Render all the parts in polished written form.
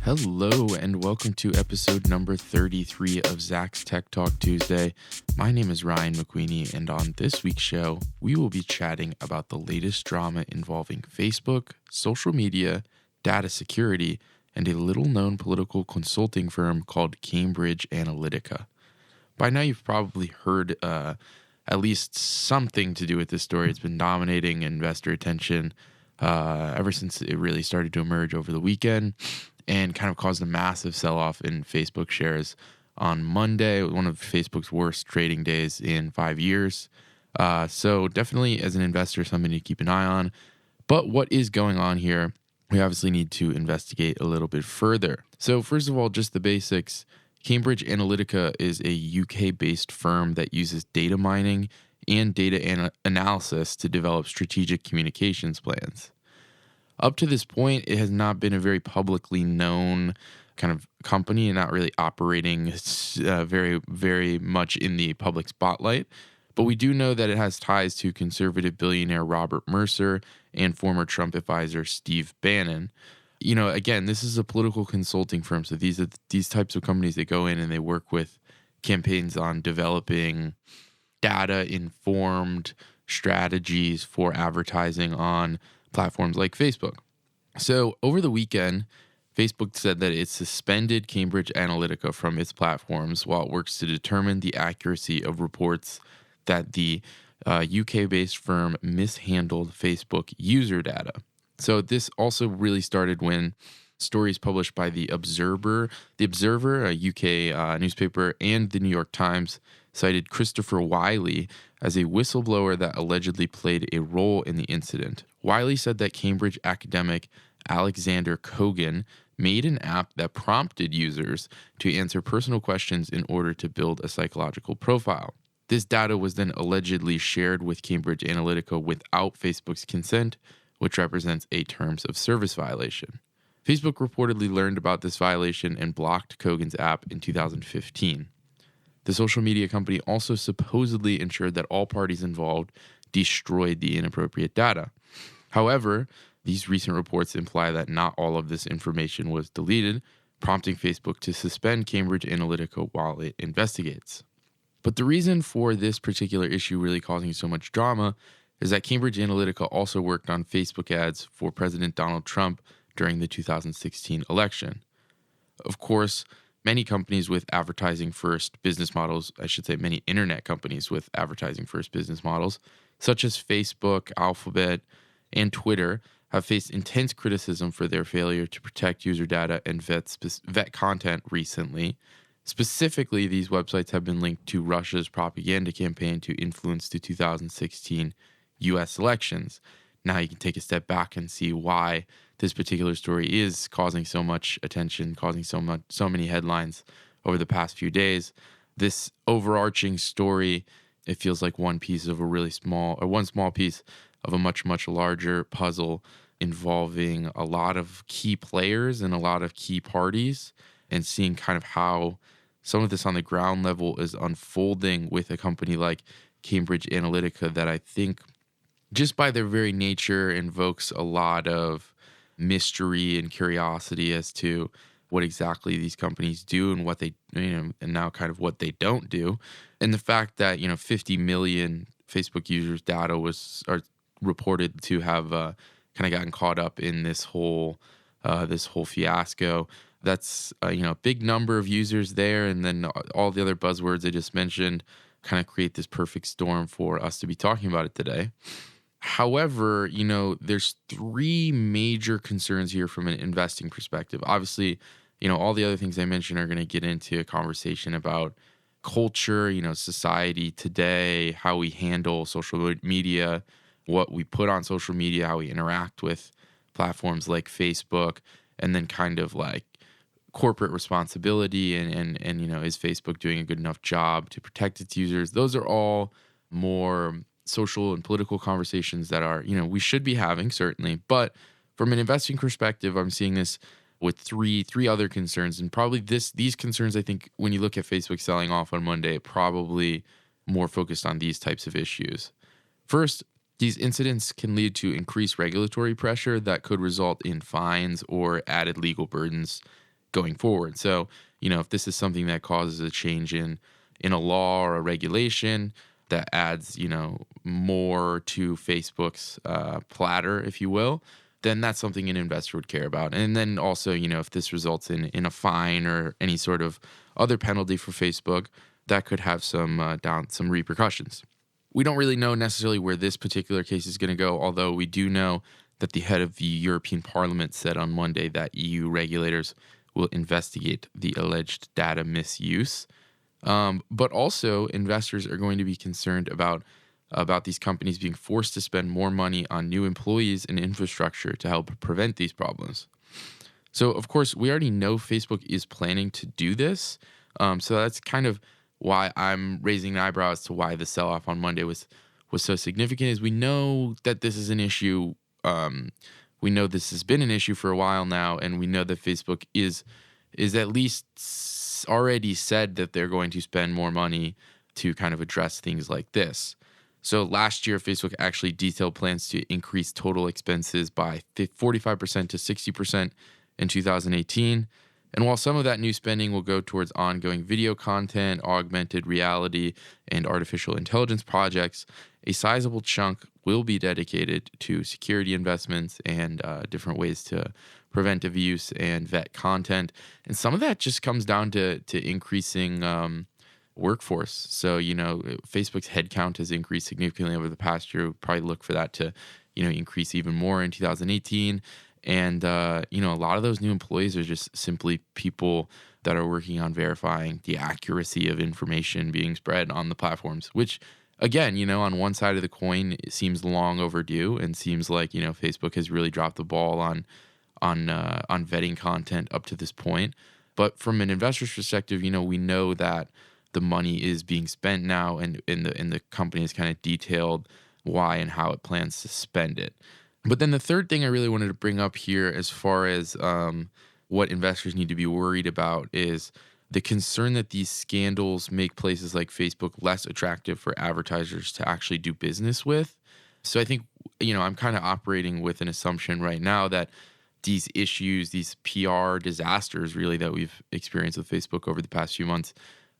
Hello and welcome to episode number 33 of Zach's Tech Talk Tuesday. My name is Ryan McQueenie, and on this week's show, we will be chatting about the latest drama involving Facebook, social media, data security, and a little-known political consulting firm called Cambridge Analytica. By now, you've probably heard at least something to do with this story. It's been dominating investor attention ever since it really started to emerge over the weekend, and kind of caused a massive sell-off in Facebook shares on Monday, one of Facebook's worst trading days in 5 years. So definitely, as an investor, something to keep an eye on. But what is going on here? We obviously need to investigate a little bit further. So first of all, just the basics. Cambridge Analytica is a UK-based firm that uses data mining and data analysis to develop strategic communications plans. Up to this point, it has not been a very publicly known kind of company and not really operating very, very much in the public spotlight. But we do know that it has ties to conservative billionaire Robert Mercer and former Trump advisor Steve Bannon. You know, again, this is a political consulting firm. So these are these types of companies that go in and they work with campaigns on developing data-informed strategies for advertising on platforms like Facebook. So over the weekend, Facebook said that it suspended Cambridge Analytica from its platforms while it works to determine the accuracy of reports that the UK-based firm mishandled Facebook user data. So this also really started when stories published by The Observer, a UK newspaper, and the New York Times cited Christopher Wiley as a whistleblower that allegedly played a role in the incident. Wiley said that Cambridge academic Alexander Kogan made an app that prompted users to answer personal questions in order to build a psychological profile. This data was then allegedly shared with Cambridge Analytica without Facebook's consent, which represents a terms of service violation. Facebook reportedly learned about this violation and blocked Kogan's app in 2015. The social media company also supposedly ensured that all parties involved destroyed the inappropriate data. However, these recent reports imply that not all of this information was deleted, prompting Facebook to suspend Cambridge Analytica while it investigates. But the reason for this particular issue really causing so much drama is that Cambridge Analytica also worked on Facebook ads for President Donald Trump during the 2016 election. Of course, many companies with advertising-first business models, many internet companies with advertising-first business models, such as Facebook, Alphabet, and Twitter, have faced intense criticism for their failure to protect user data and vet content recently. Specifically, these websites have been linked to Russia's propaganda campaign to influence the 2016 U.S. elections. Now you can take a step back and see why this particular story is causing so much attention, causing so many headlines over the past few days. This overarching story, it feels like one small piece of a much, much larger puzzle involving a lot of key players and a lot of key parties, and seeing kind of how some of this on the ground level is unfolding with a company like Cambridge Analytica that I think just by their very nature invokes a lot of mystery and curiosity as to what exactly these companies do and what they, and now kind of what they don't do. And the fact that, 50 million Facebook users' data are reported to have kind of gotten caught up in this whole fiasco. That's a big number of users there, and then all the other buzzwords I just mentioned kind of create this perfect storm for us to be talking about it today. However, there's three major concerns here from an investing perspective. Obviously, all the other things I mentioned are going to get into a conversation about culture, society today, how we handle social media, what we put on social media, how we interact with platforms like Facebook, and then kind of like corporate responsibility and is Facebook doing a good enough job to protect its users? Those are all more social and political conversations that are, we should be having, certainly. But from an investing perspective, I'm seeing this with three other concerns. And probably these concerns, I think, when you look at Facebook selling off on Monday, probably more focused on these types of issues. First, these incidents can lead to increased regulatory pressure that could result in fines or added legal burdens going forward. So, if this is something that causes a change in a law or a regulation that adds, more to Facebook's platter, if you will, then that's something an investor would care about. And then also, if this results in a fine or any sort of other penalty for Facebook, that could have some repercussions. We don't really know necessarily where this particular case is going to go, although we do know that the head of the European Parliament said on Monday that EU regulators will investigate the alleged data misuse. But also, investors are going to be concerned about these companies being forced to spend more money on new employees and infrastructure to help prevent these problems. So, of course, we already know Facebook is planning to do this. So that's kind of why I'm raising an eyebrow as to why the sell-off on Monday was so significant. Is we know that this is an issue. We know this has been an issue for a while now, and we know that Facebook is at least already said that they're going to spend more money to kind of address things like this. So last year, Facebook actually detailed plans to increase total expenses by 45% to 60% in 2018. And while some of that new spending will go towards ongoing video content, augmented reality, and artificial intelligence projects, a sizable chunk will be dedicated to security investments and different ways to preventive use and vet content. And some of that just comes down to increasing workforce. So, Facebook's headcount has increased significantly over the past year. We'll probably look for that to, increase even more in 2018. And, a lot of those new employees are just simply people that are working on verifying the accuracy of information being spread on the platforms, which, again, on one side of the coin, it seems long overdue and seems like, Facebook has really dropped the ball on vetting content up to this point. But from an investor's perspective, we know that the money is being spent now, and the company has kind of detailed why and how it plans to spend it. But then the third thing I really wanted to bring up here as far as what investors need to be worried about is the concern that these scandals make places like Facebook less attractive for advertisers to actually do business with. So I think, I'm kind of operating with an assumption right now that these issues, these PR disasters really that we've experienced with Facebook over the past few months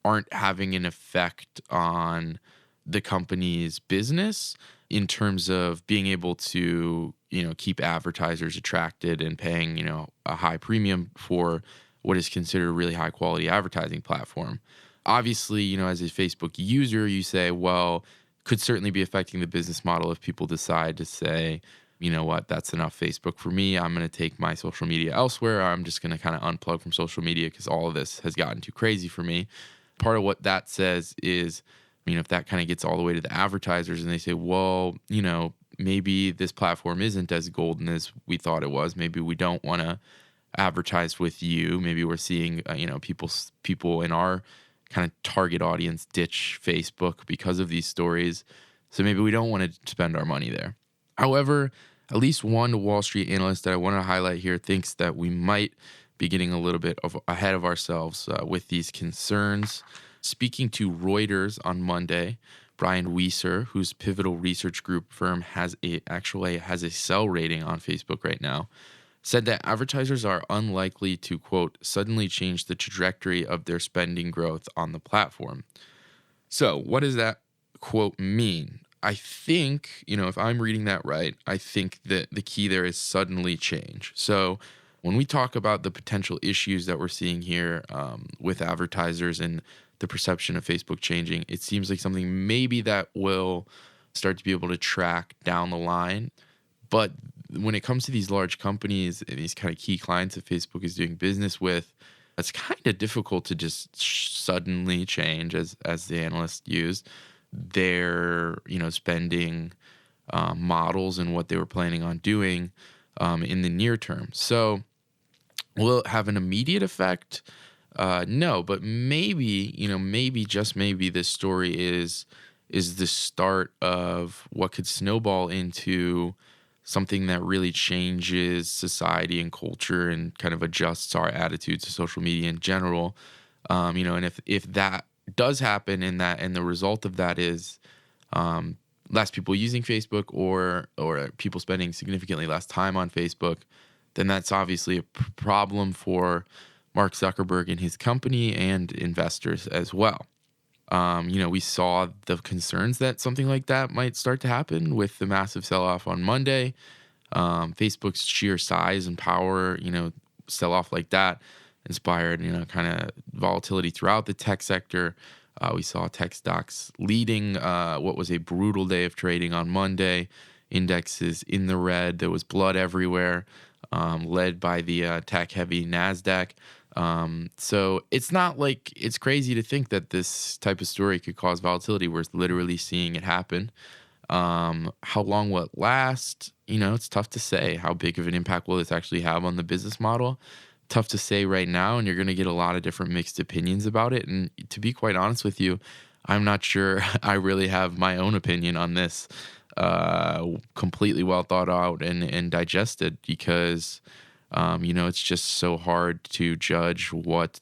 aren't having an effect on the company's business in terms of being able to, keep advertisers attracted and paying, a high premium for what is considered a really high quality advertising platform. Obviously, as a Facebook user, you say, well, could certainly be affecting the business model if people decide to say, you know what, that's enough Facebook for me. I'm going to take my social media elsewhere. I'm just going to kind of unplug from social media because all of this has gotten too crazy for me. Part of what that says is, if that kind of gets all the way to the advertisers and they say, well, maybe this platform isn't as golden as we thought it was. Maybe we don't want to advertise with you. Maybe we're seeing, people in our kind of target audience ditch Facebook because of these stories. So maybe we don't want to spend our money there. However, at least one Wall Street analyst that I want to highlight here thinks that we might be getting a little bit ahead of ourselves with these concerns. Speaking to Reuters on Monday, Brian Weiser, whose Pivotal Research Group firm has a sell rating on Facebook right now, said that advertisers are unlikely to, quote, suddenly change the trajectory of their spending growth on the platform. So what does that quote mean? I think, if I'm reading that right, I think that the key there is suddenly change. So when we talk about the potential issues that we're seeing here with advertisers and the perception of Facebook changing, it seems like something maybe that will start to be able to track down the line. But when it comes to these large companies and these kind of key clients that Facebook is doing business with, it's kind of difficult to just suddenly change, as the analyst used, their spending models and what they were planning on doing in the near term. So will it have an immediate effect? No, but maybe, just maybe this story is the start of what could snowball into something that really changes society and culture and kind of adjusts our attitudes to social media in general. And if that does happen and the result of that is less people using Facebook or people spending significantly less time on Facebook, then that's obviously a problem for Mark Zuckerberg and his company and investors as well. We saw the concerns that something like that might start to happen with the massive sell-off on Monday. Facebook's sheer size and power, sell-off like that inspired, kind of volatility throughout the tech sector. We saw tech stocks leading what was a brutal day of trading on Monday. Indexes in the red. There was blood everywhere, led by the tech-heavy NASDAQ. So it's not like it's crazy to think that this type of story could cause volatility. We're literally seeing it happen. How long will it last? It's tough to say. How big of an impact will this actually have on the business model? Tough to say right now, and you're going to get a lot of different mixed opinions about it. And to be quite honest with you, I'm not sure I really have my own opinion on this completely well thought out and digested, because it's just so hard to judge what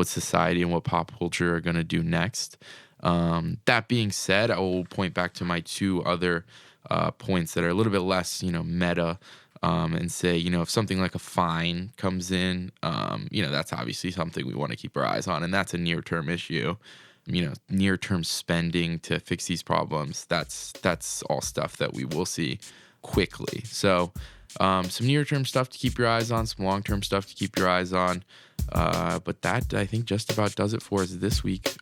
society and what pop culture are going to do next. That being said, I will point back to my two other points that are a little bit less, meta, and say, if something like a fine comes in, that's obviously something we want to keep our eyes on, and that's a near-term issue. Near-term spending to fix these problems, that's all stuff that we will see quickly. So some near-term stuff to keep your eyes on, some long-term stuff to keep your eyes on. But that, I think, just about does it for us this week.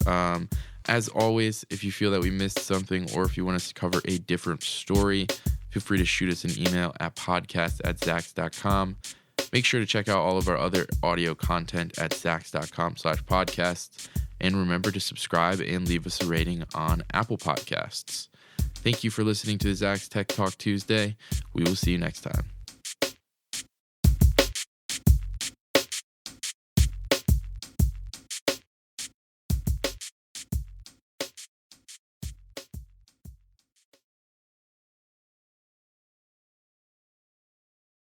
As always, if you feel that we missed something, or if you want us to cover a different story, feel free to shoot us an email at podcast@zacks.com. Make sure to check out all of our other audio content at zacks.com/podcasts. And remember to subscribe and leave us a rating on Apple Podcasts. Thank you for listening to the Zacks Tech Talk Tuesday. We will see you next time.